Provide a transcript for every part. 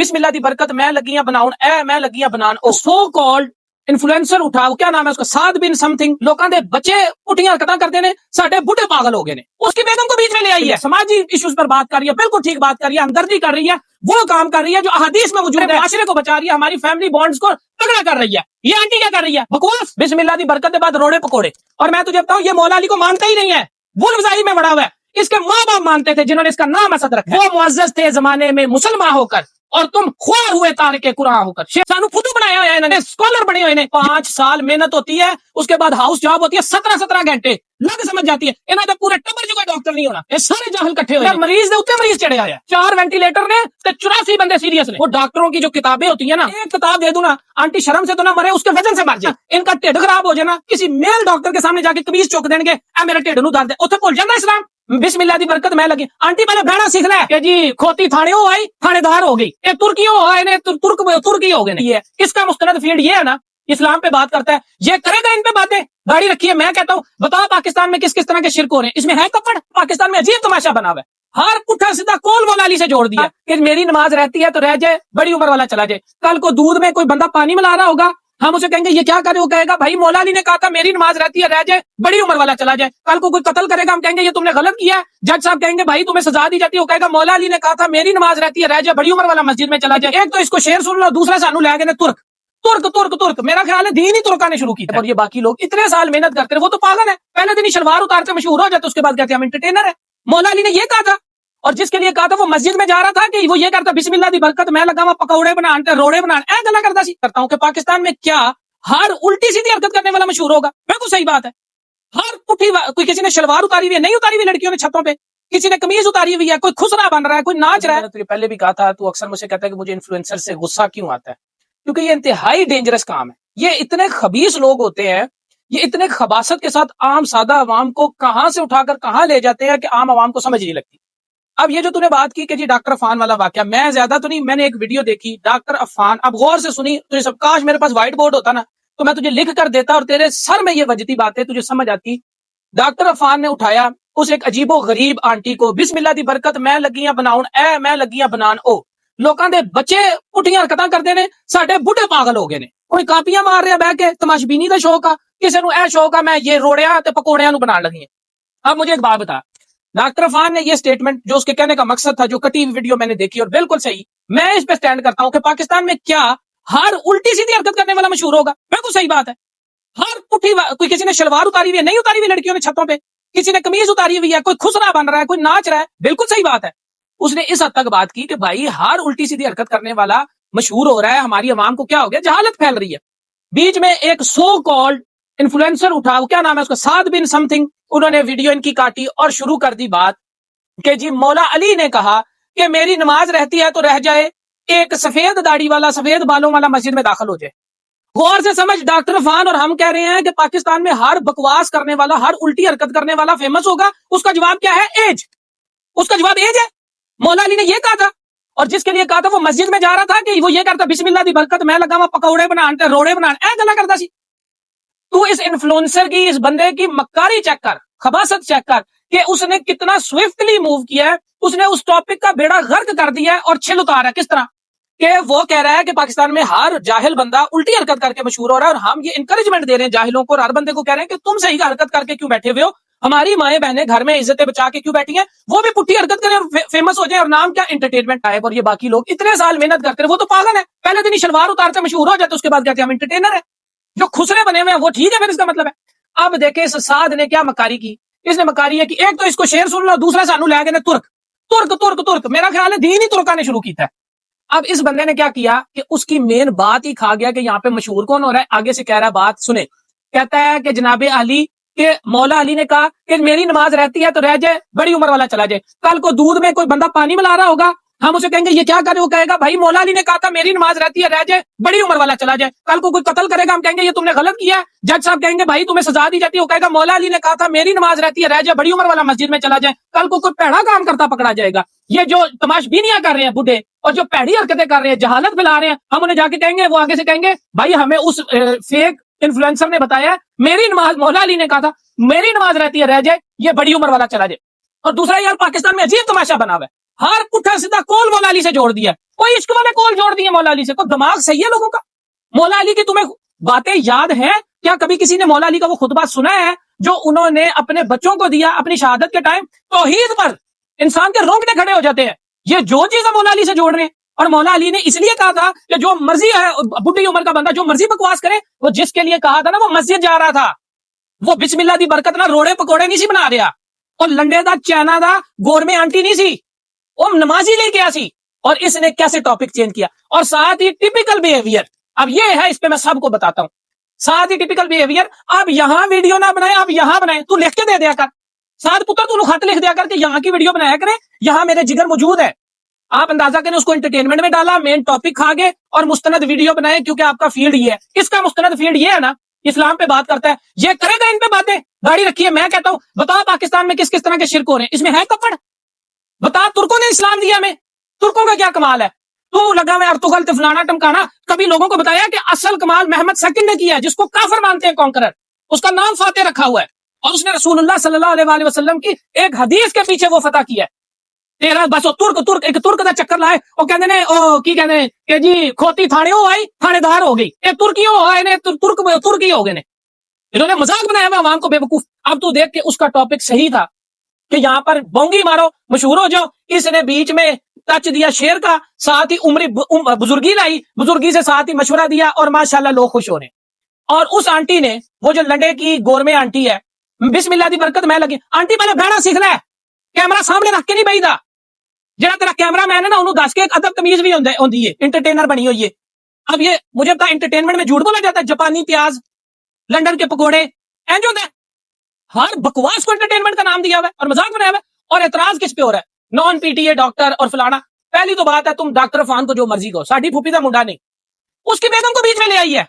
بسم اللہ دی برکت میں لگیاں بناؤن اے میں لگیاں بنان او سو کالڈ انفلوئنسر اٹھا کیا نام ہے اس کا سعد بن سم تھنگ لوکاں دے بچے پٹھیاں حرکتاں کرتے نے ساڈے بڈھے پاگل ہو گئے نے اس کی بیگم کو بیچ میں لے آئی ہے سماجی ایشوز پر بات کر رہی ہے بالکل ٹھیک بات کر رہی ہے ہمدردی کر رہی ہے وہ کام کر رہی ہے جو احادیث میں موجود ہے معاشرے کو بچا رہی ہے ہماری فیملی بانڈز کو تگڑا کر رہی ہے یہ آنٹی کیا کر رہی ہے بکواس بسم اللہ دی برکت کے بعد روڑے پکوڑے اور میں تجھے بتاؤں یہ مولا علی کو مانتا ہی نہیں ہے وہ وزائی میں بڑا ہوا ہے اس کے ماں باپ مانتے تھے جنہوں نے اس کا نام اسد رکھا وہ معزز تھے زمانے میں مسلمان ہو کر اور تم خوار ہوئے تارک قرآن ہو کر سانو خود بنایا ہوا ہے انہوں نے اسکالر بنے ہوئے نے 5 سال محنت ہوتی ہے اس کے بعد ہاؤس جاب ہوتی ہے 17 گھنٹے لگ سمجھ جاتی ہے انہاں دے پورے ٹبر جو کوئی ڈاکٹر نہیں ہونا یہ سارے جاہل کٹھے ہوئے ہیں مریض دے اوتے مریض چڑھے آیا 4 وینٹیلیٹر نے تے 84 بندے سیریس نے وہ ڈاکٹروں کی جو کتابیں ہوتی ہیں نا ایک کتاب دے دوں نا آنٹی شرم سے تو نہ مرے اس کے وزن سے مر جائے ان کا ٹھڈ خراب ہو جائے نا کسی میل ڈاکٹر کے سامنے جا کے قمیض چوک دیں گے اے میرے ٹھڈ نو درد ہے اوتھے بھول جاندا اسلام بسم اللہ دی برکت میں لگی آنٹی پہلے بہنا سیکھ لے کہ جی کھوتی تھانے ہو آئی تھانے دار ہو گئی یہ ترکیوں ہو آئے ترکی ہو گئے یہ اس کا مستند فیلڈ یہ ہے نا اسلام پہ بات کرتا ہے یہ کرے گا ان پہ باتیں گاڑی رکھی ہے میں کہتا ہوں بتاؤ پاکستان میں کس کس طرح کے شرک ہو رہے ہیں اس میں ہے کپڑ پاکستان میں عجیب تماشا بنا ہوا ہے ہر پٹھا سیدھا کول مولا علی سے جوڑ دیا کہ میری نماز رہتی ہے تو رہ جائے بڑی عمر والا چلا جائے کل کو دودھ میں کوئی بندہ پانی ملا رہا ہوگا ہم اسے کہیں گے یہ کیا کرے وہ کہے گا بھائی مولا علی نے کہا تھا میری نماز رہتی ہے رہ جائے بڑی عمر والا چلا جائے کل کو کوئی قتل کرے گا ہم کہیں گے یہ تم نے غلط کیا ہے جج صاحب کہیں گے بھائی تمہیں سزا دی جاتی ہے وہ کہے گا مولا علی نے کہا تھا میری نماز رہتی ہے رہ جائے بڑی عمر والا مسجد میں چلا جائے ایک تو اس کو شعر سن لو دوسرا سانو لے گئے ترک ترک ترک ترک میرا خیال ہے دین ہی ترکا نے شروع کی اور یہ باقی لوگ اتنے سال محنت کرتے ہیں وہ تو پاگل ہے پہلے دن ہی شلوار اتارتے مشہور ہو جاتے اس کے بعد کہتے ہیں ہم انٹرٹینر ہے مولا علی نے یہ کہا تھا اور جس کے لیے کہا تھا وہ مسجد میں جا رہا تھا کہ وہ یہ کرتا بسم اللہ دی برکت میں لگا پکوڑے بنانے روڑے بنانے اے گلا کرتا ہوں کہ پاکستان میں کیا ہر الٹی سیدھی حرکت کرنے والا مشہور ہوگا بالکل صحیح بات ہے ہر پٹھی کوئی کسی نے شلوار اتاری ہوئی ہے نہیں اتاری ہوئی لڑکیوں نے چھتوں پہ کسی نے قمیض اتاری ہوئی ہے کوئی خسرا بن رہا ہے کوئی ناچ رہا ہے تو پہلے بھی کہا تھا تو اکثر مجھ سے کہتا ہے کہ مجھے انفلوئنسر سے غصہ کیوں آتا ہے کیونکہ یہ انتہائی ڈینجرس کام ہے یہ اتنے خبیث لوگ ہوتے ہیں یہ اتنے خباثت کے ساتھ عام سادہ عوام کو کہاں سے اٹھا کر کہاں لے جاتے ہیں کہ عام عوام کو سمجھ نہیں لگتی اب یہ جو تُو نے بات کی کہ جی ڈاکٹر عفان والا واقعہ میں زیادہ تو نہیں میں نے ایک ویڈیو دیکھی ڈاکٹر عفان اب غور سے سنی تجھے سب کاش میرے پاس وائٹ بورڈ ہوتا نا تو میں تجھے لکھ کر دیتا اور تیرے سر میں یہ وجدی باتیں تجھے سمجھ آتی ڈاکٹر عفان نے اٹھایا اس ایک عجیب و غریب آنٹی کو بسم اللہ دی برکت میں لگیاں بناؤن اے میں لگیاں بنان او لوکاں دے بچے پٹھیاں حرکتاں کردے نے ساڈے بڈھے پاگل ہو گئے نے کوئی کاپیاں مار رہا بہ کے تماشبینی دا شوق آ کسے نو اے شوق آ میں یہ روڑیاں تے پکوڑیاں نو بنان لگی اب مجھے ایک بات بتا ڈاکٹر عفان نے یہ سٹیٹمنٹ جو اس کے کہنے کا مقصد تھا جو کٹی ہوئی ویڈیو میں نے دیکھی اور بالکل صحیح میں اس پہ سٹینڈ کرتا ہوں کہ پاکستان میں کیا ہر الٹی سیدھی حرکت کرنے والا مشہور ہوگا بالکل صحیح بات ہے ہر پٹھی کوئی کسی نے شلوار اتاری ہوئی ہے نہیں اتاری ہوئی لڑکیوں نے چھتوں پہ کسی نے قمیض اتاری ہوئی ہے کوئی خسرا بن رہا ہے کوئی ناچ رہا ہے بالکل صحیح بات ہے اس نے اس حد تک بات کی کہ بھائی ہر الٹی سیدھی حرکت کرنے والا مشہور ہو رہا ہے ہماری عوام کو کیا ہو گیا جہالت پھیل رہی ہے بیچ میں ایک سو کالڈ انفلوئنسر اٹھا کیا نام ہے اس کا سعد بن سم تھنگ انہوں نے ویڈیو ان کی کاٹی اور شروع کر دی بات کہ جی مولا علی نے کہا کہ میری نماز رہتی ہے تو رہ جائے ایک سفید داڑھی والا سفید بالوں والا مسجد میں داخل ہو جائے غور سے سمجھ ڈاکٹر عفان اور ہم کہہ رہے ہیں کہ پاکستان میں ہر بکواس کرنے والا ہر الٹی حرکت کرنے والا فیمس ہوگا اس کا جواب کیا ہے ایج اس کا جواب ایج ہے مولا علی نے یہ کہا تھا اور جس کے لیے کہا تھا وہ مسجد میں جا رہا تھا کہ وہ یہ کرتا بسم اللہ دی برکت میں لگا پکوڑے بنانے روڑے بنانے اے گلا کرتا سی تو اس انفلوئنسر کی اس بندے کی مکاری چیک کر خباثت چیک کر کہ اس نے کتنا سوئفٹلی موو کیا ہے اس نے اس ٹاپک کا بیڑا غرق کر دیا ہے اور چھل اتارا کس طرح کہ وہ کہہ رہا ہے کہ پاکستان میں ہر جاہل بندہ الٹی حرکت کر کے مشہور ہو رہا ہے اور ہم یہ انکریجمنٹ دے رہے ہیں جاہلوں کو اور ہر بندے کو کہہ رہے ہیں کہ تم صحیح حرکت کر کے کیوں بیٹھے ہوئے ہو ہماری مائیں بہنیں گھر میں عزتیں بچا کے کیوں بیٹھی ہیں وہ بھی پٹھی حرکت کریں اور فیمس ہو جائیں اور نام کیا انٹرٹینمنٹ آئے اور یہ باقی لوگ اتنے سال محنت کرتے ہیں وہ تو پاگل ہے پہلے دن ہی شلوار اتارتے مشہور ہو جاتے اس کے بعد کہتے ہیں ہم انٹرٹینر ہیں جو خسرے بنے ہوئے ہیں وہ ٹھیک ہے پھر اس کا مطلب ہے اب دیکھیں اس سعد نے کیا مکاری کی اس نے مکاری ہے کہ ایک تو اس کو شعر سن لو دوسرا سانو لے گئے ترک ترک ترک ترک میرا خیال ہے دین ہی ترکا نے شروع کیتا ہے اب اس بندے نے کیا کیا کہ اس کی مین بات ہی کھا گیا کہ یہاں پہ مشہور کون ہو رہا ہے آگے سے کہہ رہا ہے بات سنے کہتا ہے کہ جناب علی کہ مولا علی نے کہا کہ میری نماز رہتی ہے تو رہ جائے بڑی عمر والا چلا جائے کل کو دودھ میں کوئی بندہ پانی ملا رہا ہوگا ہم اسے کہیں گے یہ کیا کرے وہ کہے گا بھائی مولا علی نے کہا تھا میری نماز رہتی ہے رہ جائے بڑی عمر والا چلا جائے کل کو کوئی قتل کرے گا ہم کہیں گے یہ تم نے غلط کیا ہے جج صاحب کہیں گے بھائی تمہیں سزا دی جاتی ہے وہ کہے گا مولا علی نے کہا تھا میری نماز رہتی ہے رہ جائے بڑی عمر والا مسجد میں چلا جائے کل کو کوئی پیڑا کام کرتا پکڑا جائے گا یہ جو تماش بینیاں کر رہے ہیں بڈھے اور جو پیڑی حرکتیں کر رہے ہیں جہالت پھیلا رہے ہیں ہم انہیں جا کے کہیں گے وہ آگے سے کہیں گے بھائی ہمیں اس فیک انفلوئنسر نے بتایا میری نماز مولا علی نے کہا تھا میری نماز رہتی ہے رہ جائے یہ بڑی عمر والا چلا جائے اور دوسرا یار پاکستان میں عجیب تماشا بنا ہوا ہے ہر پٹھا سیدھا کول مولا علی سے جوڑ دیا, کوئی عشق والے کول جوڑ دیے مولا علی سے. کوئی دماغ صحیح ہے لوگوں کا؟ مولا علی کی تمہیں باتیں یاد ہیں کیا؟ کبھی کسی نے مولا علی کا وہ خطبہ سنا ہے جو انہوں نے اپنے بچوں کو دیا اپنی شہادت کے ٹائم؟ توحید پر انسان کے رونگٹے کھڑے ہو جاتے ہیں. یہ جو چیز مولا علی سے جوڑ رہے ہیں, اور مولا علی نے اس لیے کہا تھا کہ جو مرضی ہے بڈھی عمر کا بندہ جو مرضی بکواس کرے, وہ جس کے لیے کہا تھا نا وہ مسجد جا رہا تھا, وہ بسم اللہ دی برکت نہ روڑے پکوڑے نہیں سی بنا رہا, اور لنڈے دا چائنا دا گور میں آنٹی نہیں سی, وہ نمازی لے کے آ سی. اور اس نے کیسے ٹاپک چینج کیا, اور ساتھ ہی ٹیپیکل بیہیویئر. اب یہ ہے, اس پہ میں سب کو بتاتا ہوں. ساتھ ہی ٹیپیکل بیہیویئر, آپ یہاں ویڈیو نہ بنائیں, آپ یہاں بنائیں. تو لکھ کے دے دیا کر ساتھ پتر, تو خط لکھ دیا کر کہ یہاں کی ویڈیو بنایا کریں, یہاں میرے جگر موجود ہے. آپ اندازہ کریں, اس کو انٹرٹینمنٹ میں ڈالا, مین ٹاپک کھا گئے, اور مستند ویڈیو بنائے, کیونکہ آپ کا فیلڈ یہ ہے. اس کا مستند فیلڈ یہ ہے نا, اسلام پہ بات کرتا ہے, یہ کرے گا ان پہ باتیں. گاڑی رکھی ہے, میں کہتا ہوں بتاؤ پاکستان میں کس کس طرح کے شرک ہو رہے ہیں, اس میں ہے کپڑ؟ بتا, ترکوں نے اسلام دیا ہمیں, ترکوں کا کیا کمال ہے؟ تو لگا میں ارتغل فلانا ٹمکانا. کبھی لوگوں کو بتایا کہ اصل کمال محمد سیکنڈ نے کیا ہے, جس کو کافر مانتے ہیں, کانکرر, اس کا نام فاتح رکھا ہوا ہے, اور اس نے رسول اللہ صلی اللہ علیہ وآلہ وسلم کی ایک حدیث کے پیچھے وہ فتح کیا ہے. تیرا بس ایک ترک دا چکر لائے, وہ کہندے نے او کی کہندے نے کہ جی کھوتی تھانے ہو آئی تھانے دار ہو گئی, اے ترکیوں ہو آئے نے ترکی ہو گئے نے. انہوں نے مذاق بنایا ہوا عوام کو بے وقوف. اب تو دیکھ کے اس کا ٹاپک صحیح تھا کہ یہاں پر بونگی مارو مشہور ہو جاؤ, اس نے بیچ میں ٹچ دیا شیر کا, ساتھ ہی عمری بزرگی لائی, بزرگی سے ساتھ ہی مشورہ دیا, اور ماشاءاللہ لوگ خوش ہو رہے ہیں. اور اس آنٹی نے, وہ جو لنڈے کی گور میں آنٹی ہے, بسم اللہ دی برکت میں لگی, آنٹی پہلے بہنا سیکھ لے, کیمرہ سامنے رکھ کے نہیں بہی دا. جہاں تیرا کیمرہ مین ہے نا, انہوں دس کے ایک ادب تمیز بھی ہوندی ہے, انٹرٹینر بنی ہوئی ہے. اب یہ مجھے پتا انٹرٹینمنٹ میں جھوٹ بولا جاتا ہے, جاپانی پیاز, لنڈن کے پکوڑے, اینج ہوتا ہے. ہر بکواس کو انٹرٹینمنٹ کا نام دیا ہوا ہے اور مذاق بنایا ہوا ہے. اور اعتراض کس پہ ہو رہا ہے؟ Naan P T A doctor اور فلانا. پہلی تو بات ہے, تم ڈاکٹر فان کو جو مرضی کہو, ساڈی پھوپھی دا منڈا نہیں, اس کی بیگم کو بیچ میں لے آئی ہے.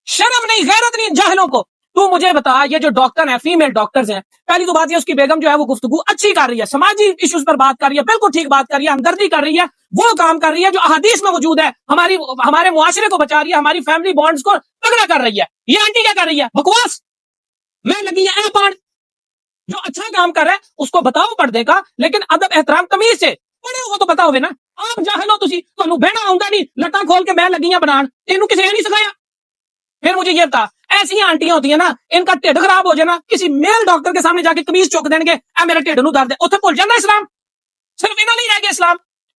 شرم نہیں, غیرت نہیں جاہلوں کو. تو مجھے بتا, یہ جو ڈاکٹر ہیں, فیمیل ڈاکٹرز ہیں, پہلی تو بات یہ اس کی بیگم جو ہے وہ گفتگو اچھی کر رہی ہے, سماجی ایشوز پر بات کر رہی ہے, بالکل ٹھیک بات کر رہی ہے, ہمدردی کر رہی ہے, وہ کام کر رہی ہے جو احادیث میں موجود ہے, ہمارے معاشرے کو بچا رہی ہے, ہماری فیملی بانڈز کو تگڑا کر رہی ہے. یہ آنٹی کیا کر رہی ہے؟ بکواس میں لگی ہے پاڑ. جو اچھا کام کر رہا ہے اس کو بتاؤ پردے کا, لیکن ادب احترام تمیز سے پڑھے ہو تو بتاؤ نا. آپ جاہل ہو, تسی تانوں بہنا آؤں گا نہیں, لٹا کھول کے میں لگی ہیں بنان, تینوں کسی نے نہیں سکھایا. پھر مجھے یہ بتا, ایسی آنٹیاں ہوتی ہیں نا, ان کا ٹھڈ خراب ہو جائے نا, کسی میل ڈاکٹر کے سامنے جا کے قمیض چوک دیں گے, اے میرے ٹھڈ نو درد ہے, اوتھے بھول جاتا اسلام. صرف انہاں نہیں رہ گیا اسلام.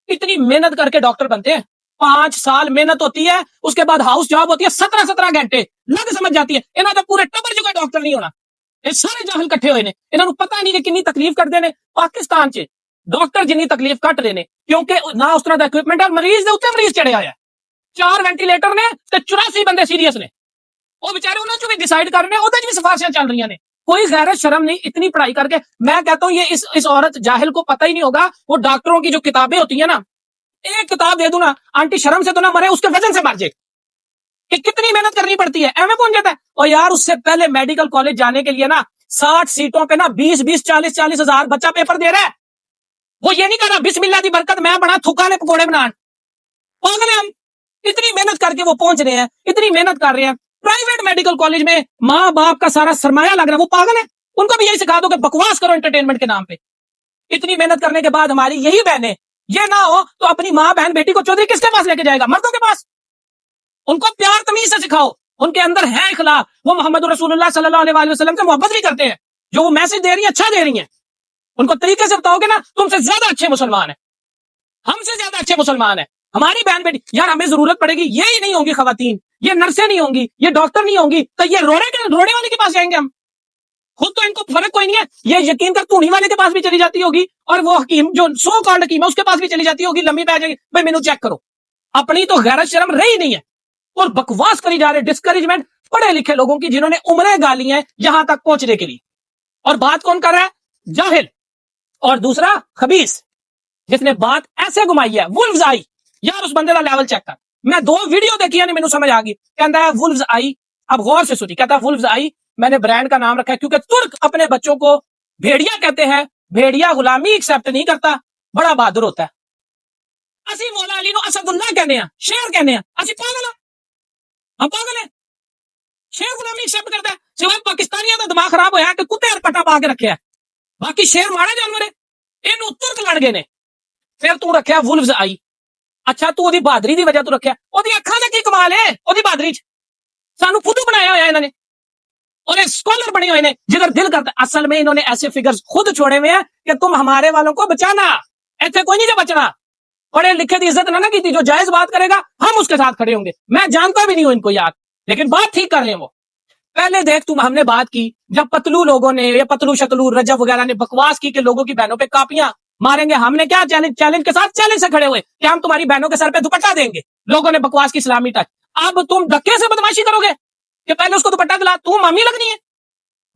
اتنی محنت کر کے ڈاکٹر بنتے ہیں, 5 سال محنت ہوتی ہے, اس کے بعد ہاؤس جاب ہوتی ہے 17 گھنٹے, لگ سمجھ جاتی ہے. انہاں تو پورے ٹبر جو کوئی ڈاکٹر نہیں ہونا. یہ سارے جاہل کٹھے ہوئے نے, انہاں نو پتہ نہیں کہ کنی تکلیف کرتے نے. پاکستان چ ڈاکٹر جنی تکلیف کٹ رہے نے, کیونکہ نہ اس طرح دا اکوپمنٹ ہے, مریض دے اوتے مریض چڑھے آیا ہے. 4 وینٹیلیٹر نے تے 84 بندے سیریس نے, وہ بیچارے انہوں نے بھی ڈیسائیڈ کرنے, وہ بھی سفارشیں چل رہی ہیں. کوئی غیرت شرم نہیں اتنی پڑھائی کر کے. میں کہتا ہوں یہ اس عورت جاہل کو پتہ ہی نہیں ہوگا, وہ ڈاکٹروں کی جو کتابیں ہوتی ہیں نا, ایک کتاب دے دوں نا, آنٹی شرم سے تو نہ مرے, اس کے وزن سے مر جائے. کہ کتنی محنت کرنی پڑتی ہے, ایویں پہنچ جاتا ہے. اور یار اس سے پہلے میڈیکل کالج جانے کے لیے نا 60 سیٹوں پہ نا 20 40 ہزار بچہ پیپر دے رہا ہے. وہ یہ نہیں کر رہا بسم اللہ دی برکت میں بنا تھکا نے پکوڑے بنان. پاگل ہیں ہم, اتنی محنت کر کے وہ پہنچ رہے ہیں, اتنی محنت کر رہے ہیں. پرائیویٹ میڈیکل کالج میں ماں باپ کا سارا سرمایہ لگ رہا ہے, وہ پاگل ہے. ان کو بھی یہی سکھا دو کہ بکواس کرو انٹرٹینمنٹ کے نام پہ. اتنی محنت کرنے کے بعد ہماری یہی بہنیں, یہ نہ ہو تو اپنی ماں بہن بیٹی کو چودھری کس کے پاس لے کے جائے گا؟ مردوں کے پاس. ان کو پیار تمیز سے سکھاؤ, ان کے اندر ہے اخلاق, وہ محمد رسول اللہ صلی اللہ علیہ وسلم سے محبت بھی کرتے ہیں, جو وہ میسج دے رہی ہیں اچھا دے رہی ہیں. ان کو طریقے سے بتاؤ گے نا, تم سے زیادہ اچھے مسلمان ہیں, ہم سے زیادہ اچھے مسلمان ہیں. ہماری بہن بیٹی, یار ہمیں ضرورت پڑے گی, یہ ہی نہیں ہوں گی خواتین, یہ نرسیں نہیں ہوں گی, یہ ڈاکٹر نہیں ہوں گی, تو یہ روڑے والے کے پاس جائیں گے ہم. خود تو ان کو فرق کوئی نہیں ہے, یہ یقین کر تونی والے کے پاس بھی چلی جاتی ہوگی, اور وہ حکیم جو سو کالڈ حکیم ہے اس کے پاس بھی چلی جاتی ہوگی, لمبی پہ جائے گی, بھائی مینوں چیک کرو. اپنی تو غیرت شرم رہی نہیں ہے, اور بکواس کری جا رہے. ڈسکریجمنٹ پڑھے لکھے لوگوں کی, جنہوں نے عمریں گالی ہیں یہاں تک پہنچنے کے لیے. اور بات کون کر رہا ہے؟ جاہل. اور دوسرا خبیث, جس نے بات ایسے گھمائی ہے, وولفز آئی. یار اس بندے کا لیول چیک کر. میں 2 ویڈیو دیکھی ہے, مینوں سمجھ آ گئی. کہتا ہے وولفز آئی, اب غور سے سنی, کہتا ہے وولفز آئی, میں نے برانڈ کا نام رکھا ہے کیونکہ ترک اپنے بچوں کو بھیڑیا کہتے ہیں, بھیڑیا غلامی ایکسپٹ نہیں کرتا, بڑا بہادر ہوتا ہے. اسی مولا علی نو اسد اللہ کہنے ہیں, شیر کہنے ہیں, اسی پاگل ہیں, ہم پاگل ہیں. شیر غلامی ایکسپٹ کرتا ہے, سوائے پاکستانیوں کا دماغ خراب ہوا ہے کہ کتے اور پٹا پا کے رکھے ہے, باقی شیر مارا جانور ہے. اینو ترک لڑ گئے نے. پھر تو رکھیا وولفز آئی. اچھا تو دی بہادری دی وجہ تو رکھیا, او دی اکھاں دا کی کمال ہے, او دی بہادری چ سانو خود بنایا ہوا ہے انہوں نے, اور ایک اسکالر بنے ہوئے ہیں جدھر دل کرتا. اصل میں انہوں نے ایسے فگرز خود چھوڑے ہوئے ہیں کہ تم ہمارے والوں کو بچانا, ایتھے کوئی نہیں جو بچنا. پڑھے لکھے دی عزت نہ کی تھی, جو جائز بات کرے گا ہم اس کے ساتھ کھڑے ہوں گے. میں جانتا بھی نہیں ہوں ان کو یاد, لیکن بات ٹھیک کر رہے ہیں وہ. پہلے دیکھ تم, ہم نے بات کی جب پتلو لوگوں نے, یا پتلو شتلو رجب وغیرہ نے بکواس کی کہ لوگوں کی بہنوں پہ کاپیاں ماریں گے, ہم نے کیا چیلنج کے ساتھ چیلنج سے کھڑے ہوئے کہ ہم تمہاری بہنوں کے سر پہ دوپٹہ دیں گے. لوگوں نے بکواس کی اسلامی ٹچ. اب تم دھکے سے بدماشی کرو گے کہ پہلے اس کو دوپٹہ دلا, تو مامی لگنی ہے.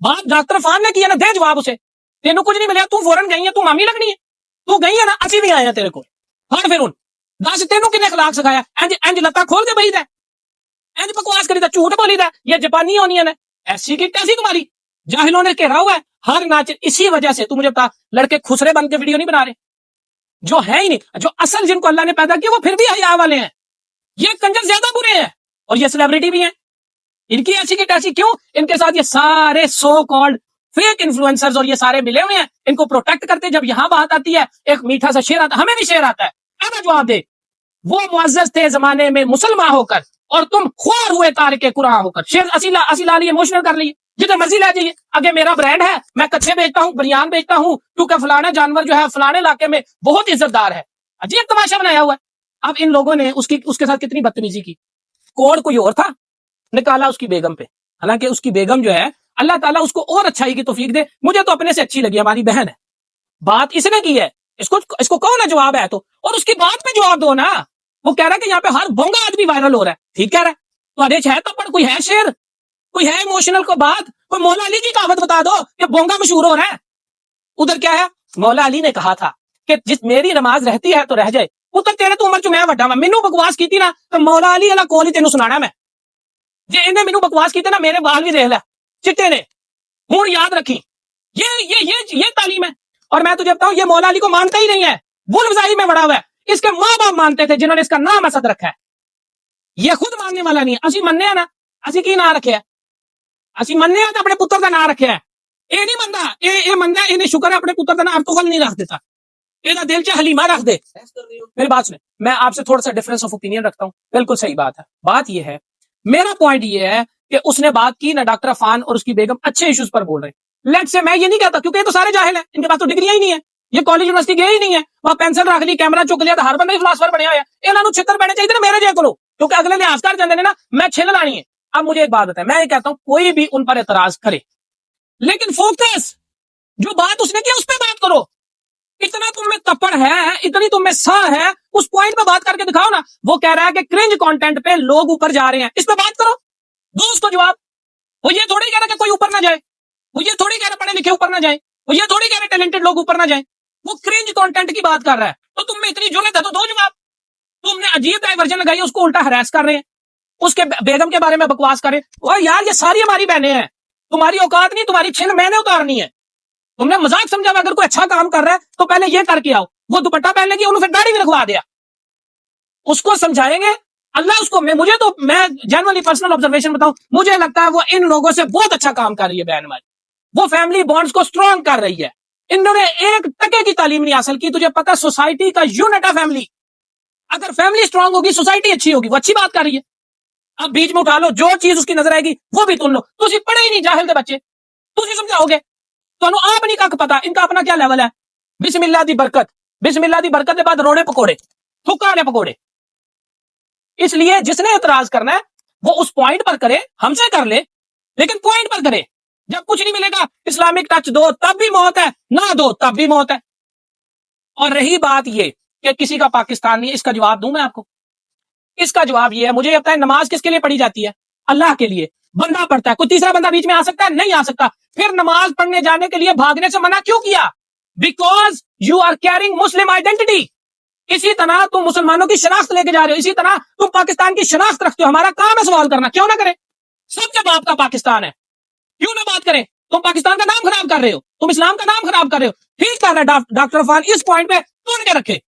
بات ڈاکٹر عرفان نے کی ہے نا, دے جواب اسے. تینوں کچھ نہیں ملیا, تو فوراً گئی ہے, تو مامی لگنی ہے. تو گئی ہے نا, اسی بھی آئے ہیں تیرے کو. ہاں پھر ان دس تینوں کنے اخلاق سکھایا, انج لتا کھول کے بہی دا, انج بکواس کری دا, جھوٹ بولی دا, یہ جاپانی ہونی ہے. ایسی کی تیسی تمہاری جاہلوں نے گھیرا ہوا ہے ہر ناچ. اسی وجہ سے تو مجھے بتا, لڑکے خسرے بن کے ویڈیو نہیں بنا رہے, جو ہے ہی نہیں, جو اصل جن کو اللہ نے پیدا کیا وہ پھر بھی حیا والے ہیں. یہ کنجر زیادہ برے ہیں اور یہ سیلیبریٹی بھی ہیں. ان کی ایسی کی تیسی کیوں؟ ان کے ساتھ یہ سارے سو کالڈ فیک انفلوئنسرز اور یہ سارے ملے ہوئے ہیں, ان کو پروٹیکٹ کرتے. جب یہاں بات آتی ہے, ایک میٹھا سا شعر آتا, ہمیں بھی شعر آتا ہے, ایسا جواب دے. وہ معزز تھے زمانے میں مسلمان ہو کر, اور تم خوار ہوئے تارک قرآن ہو کر. شعر اسی لا لیے, ایموشنل کر لیے, جتنے مرضی لے جائیے. اگے میرا برانڈ ہے, میں کچھے بیچتا ہوں, بنیان بیچتا ہوں, کیونکہ فلانا جانور جو ہے فلانے علاقے میں بہت عزت دار ہے. عجیب تماشا بنایا ہوا ہے. اب ان لوگوں نے اس کے ساتھ کتنی بدتمیزی کی. کوڈ کوئی اور تھا, نکالا اس کی بیگم پہ. حالانکہ اس کی بیگم جو ہے, اللہ تعالیٰ اس کو اور اچھائی کی توفیق دے. مجھے تو اپنے سے اچھی لگی, ہماری بہن ہے. بات اس نے کی ہے, اس کو کون ہے جواب ہے تو, اور اس کی بات پہ جواب دو نا. وہ کہہ رہا ہے کہ یہاں پہ ہر بونگا آدمی وائرل ہو رہا ہے. ٹھیک کہہ رہا ہے, تو ادیش ہے تو پڑھ, کوئی ہے شعر, کوئی ہے ایموشنل کو بات, کوئی مولا علی کی کہاوت بتا دو کہ بونگا مشہور ہو رہا ہے. ادھر کیا ہے, مولا علی نے کہا تھا کہ جس میری نماز رہتی ہے تو رہ جائے. اتر تیرے تو عمر چ میں وڈا وا, مینوں بکواس کی تھی نا تو مولا علی والا کول ہی تینوں سنانا میں. جی انہیں مینوں بکواس کی تھی نا, میرے بال بھی دیکھ لے چٹے نے. ہوں یاد رکھی, یہ تعلیم ہے. اور میں تجھے بتاؤں, یہ مولا علی کو مانتا ہی نہیں ہے, وولفزائی میں بڑا ہوا ہے. اس کے ماں باپ مانتے تھے جنہوں نے اس کا نام اسد رکھا ہے. یہ خود ماننے والا نہیں ہے. اسی مننے ہیں نا, اسی کی نام رکھے ہے, اسی مننے ہیں تو اپنے پتر کا نام رکھے ہے. یہ نہیں منتا, یہ منتا ہے, انہیں شکر ہے اپنے پتر کا نام ارطغرل نہیں رکھ دیتا, یہ دل چاہے حلیمہ رکھ دے. میری بات سنیں, میں آپ سے تھوڑا سا ڈفرنس آف اوپینین رکھتا ہوں. بالکل صحیح بات ہے. بات یہ ہے, میرا پوائنٹ یہ ہے کہ اس نے بات کی نا, ڈاکٹر عرفان اور اس کی بیگم اچھے ایشوز پر بول رہے ہیں. لیٹ سے میں یہ نہیں کہتا, کیونکہ یہ تو سارے جاہل ہیں, ان کے پاس تو ڈگریاں ہی نہیں ہیں, یہ کالج یونیورسٹی گئے ہی نہیں ہے, وہاں پینسل رکھ لی, کیمرہ چک لیا, تو ہر بندے فلاسفر بنے ہوئے ہیں. انہوں چھتر پہنے چاہیے نا میرے جے کو, کیونکہ اگلے لحاظ کر جاندے نے نا, میں چھل لانی ہے. اب مجھے ایک بات بتائیں, میں یہ کہتا ہوں کوئی بھی ان پر اعتراض کرے, لیکن فوکس جو بات اس نے کیا اس پہ بات کرو. اتنا تم میں تپڑ ہے, اتنی تم میں سا ہے, اس پوائنٹ پہ بات کر کے دکھاؤ نا. وہ کہہ رہا ہے کہ کرنج کانٹینٹ پہ لوگ اوپر جا رہے ہیں, اس پہ بات کرو, دو اس کو جواب. وہ یہ تھوڑی کہہ رہا کہ کوئی اوپر نہ جائے, وہ یہ تھوڑی کہہ رہا پڑھے لکھے اوپر نہ جائیں, وہ یہ تھوڑی کہہ رہے ٹیلنٹڈ لوگ اوپر نہ جائیں. وہ کرنج کانٹینٹ کی بات کر رہا ہے, تو تم میں اتنی جرأت ہے تو دو جواب. تم نے عجیب ڈائیورژن لگائی, اس کو الٹا ہراس کر رہے ہیں, اس کے بیگم کے بارے میں بکواس کر رہے ہیں. اور یار یہ ساری ہماری بہنیں ہیں, تمہاری اوقات نہیں, تمہاری چھن میں نے اتارنی ہے. تم نے مذاق سمجھا, اگر کوئی اچھا کام کر رہا ہے تو پہلے یہ کر کے آؤ. وہ دوپٹہ پہن لگی, انہوں پھر داڑھی بھی رکھوا دیا. اس کو سمجھائیں گے اللہ اس کو. مجھے تو, میں جنرلی پرسنل آبزرویشن بتاؤں, مجھے لگتا ہے وہ ان لوگوں سے بہت اچھا کام کر رہی ہے بہن ہماری. وہ فیملی بانڈز کو اسٹرانگ کر رہی ہے. انہوں نے ایک ٹکے کی تعلیم نہیں حاصل کی. تجھے پتا سوسائٹی کا یونٹ ہے فیملی. اگر فیملی اسٹرانگ ہوگی سوسائٹی اچھی ہوگی. وہ اچھی بات کر رہی ہے. اب بیچ میں اٹھا لو, جو چیز اس کی نظر آئے گی وہ بھی تم لو. تھی پڑھے ہی نہیں, جاہل دے بچے, تھی سمجھاؤ گے تو آپ نہیں کا پتا. ان کا اپنا کیا لیول ہے. بسم اللہ دی برکت, بسم اللہ دی برکت کے بعد روڑے پکوڑے, تھکا نے پکوڑے. اس لیے جس نے اعتراض کرنا ہے وہ اس پوائنٹ پر کرے, ہم سے کر لے, لیکن پوائنٹ پر کرے. جب کچھ نہیں ملے گا, اسلامک ٹچ دو تب بھی موت ہے, نہ دو تب بھی موت ہے. اور رہی بات یہ کہ کسی کا پاکستان نہیں ہے, اس کا جواب دوں میں آپ کو. اس کا جواب یہ ہے, مجھے یہ پتا ہے نماز کس کے لیے پڑھی جاتی ہے, اللہ کے لیے. بندہ پڑھتا ہے, کوئی تیسرا بندہ بیچ میں آ سکتا ہے, نہیں آ سکتا. پھر نماز پڑھنے جانے کے لیے بھاگنے سے منع کیوں کیا؟ Because you are carrying Muslim identity. اسی طرح تم مسلمانوں کی شناخت لے کے جا رہے ہو, اسی طرح تم پاکستان کی شناخت رکھتے ہو. ہمارا کام ہے سوال کرنا, کیوں نہ کریں؟ سب کے باپ کا پاکستان ہے, کیوں نہ بات کریں؟ تم پاکستان کا نام خراب کر رہے ہو, تم اسلام کا نام خراب کر رہے ہو. ٹھیک کر رہا ہے ڈاکٹر عرفان, اس پوائنٹ پہ توڑ کے رکھے.